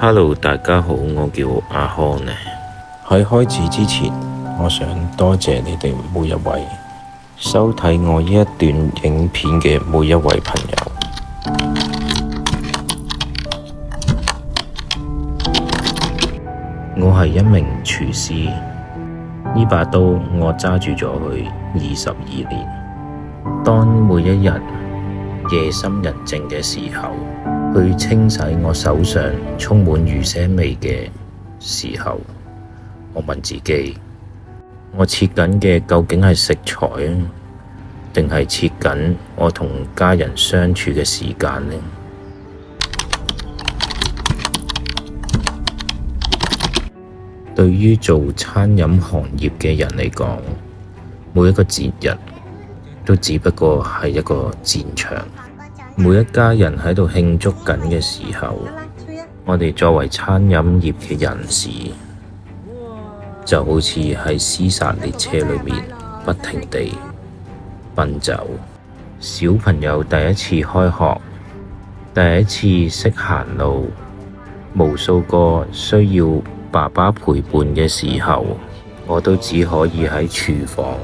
Hello， 大家好，我叫阿康呢。喺開始之前，我想多謝你哋每一位收睇我呢一段影片嘅每一位朋友。我係一名廚師，呢把刀我揸住咗佢22年。當每一日夜深人靜嘅時候，去清洗我手上充滿魚腥味嘅時候，我問自己：我切緊嘅究竟係食材啊，定係切緊我同家人相處嘅時間呢？對於做餐飲行業嘅人嚟講，每一個節日都只不過係一個戰場。每一家人喺度慶祝緊嘅時候，我哋作為餐飲業嘅人士，就好似喺屍殺列車裏面不停地奔走。小朋友第一次開學，第一次識行路，無數個需要爸爸陪伴嘅時候，我都只可以喺廚房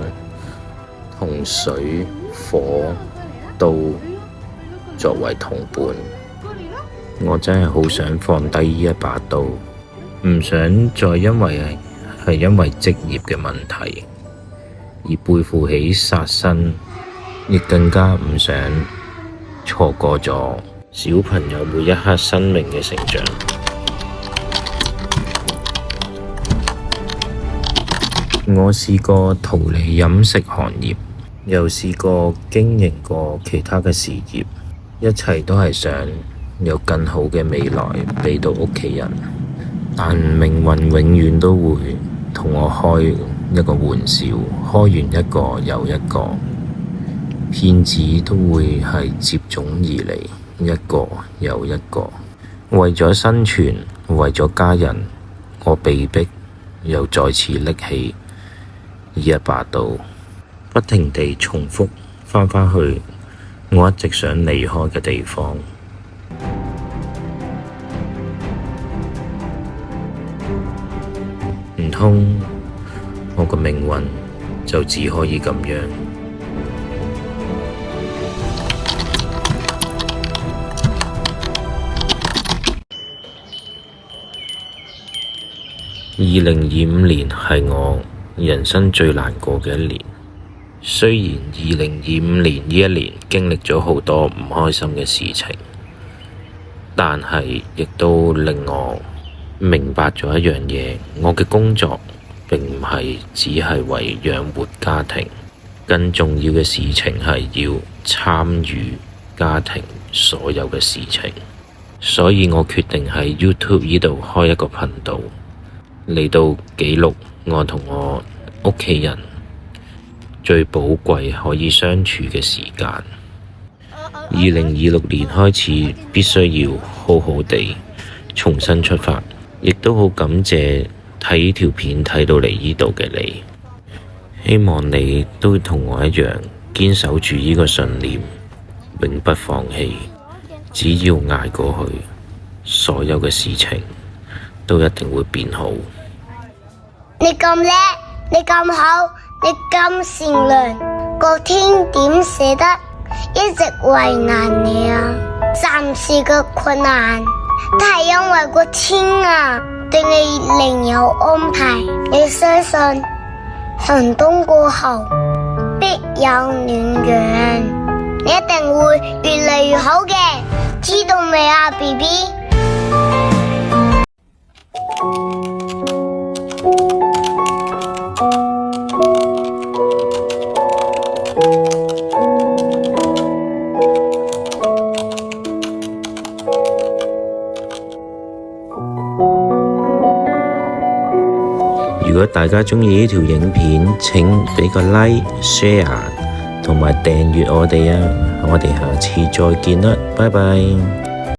同水、火、刀作為同伴。我真係好想放低呢一把刀，唔想再因為職業嘅問題而背負起殺身，亦更加唔想錯過咗小朋友每一刻生命嘅成長。我試過逃離飲食行業，又試過經營過其他嘅事業，一切都係想有更好嘅未來俾到屋企人，但命運永遠都會同我開一個玩笑，開完一個又一個，騙子都會係接踵而嚟，一個又一個。為咗生存，為咗家人，我被逼又再次拎起呢一把刀，不停地重複返去我一直想離開嘅地方。唔通我個命運就只可以咁樣？2025年係我人生最難過嘅一年。雖然2025年呢一年經歷咗好多唔開心嘅事情，但係亦都令我明白咗一樣嘢，我嘅工作並唔係只係為養活家庭，更重要嘅事情係要參與家庭所有嘅事情。所以我決定喺 YouTube 呢度開一個頻道，嚟到記錄我同我屋企人最寶貴可以相處嘅時間。2026年開始，必須要好好地重新出發，亦都好感謝睇呢條片睇到嚟呢度嘅你。希望你都同我一樣堅守住呢個信念，永不放棄。只要捱過去，所有嘅事情都一定會變好。你咁叻，你咁好，你咁善良，個天點捨得一直為難你啊？暫時嘅困難都係因為個天啊對你另有安排。你相信寒冬過後必有暖陽，你一定會越嚟越好嘅，知道未啊 BB？如果大家鍾意呢條影片，請畀個 like、share 同埋訂閱我哋啊！我哋下次再見啦，拜拜。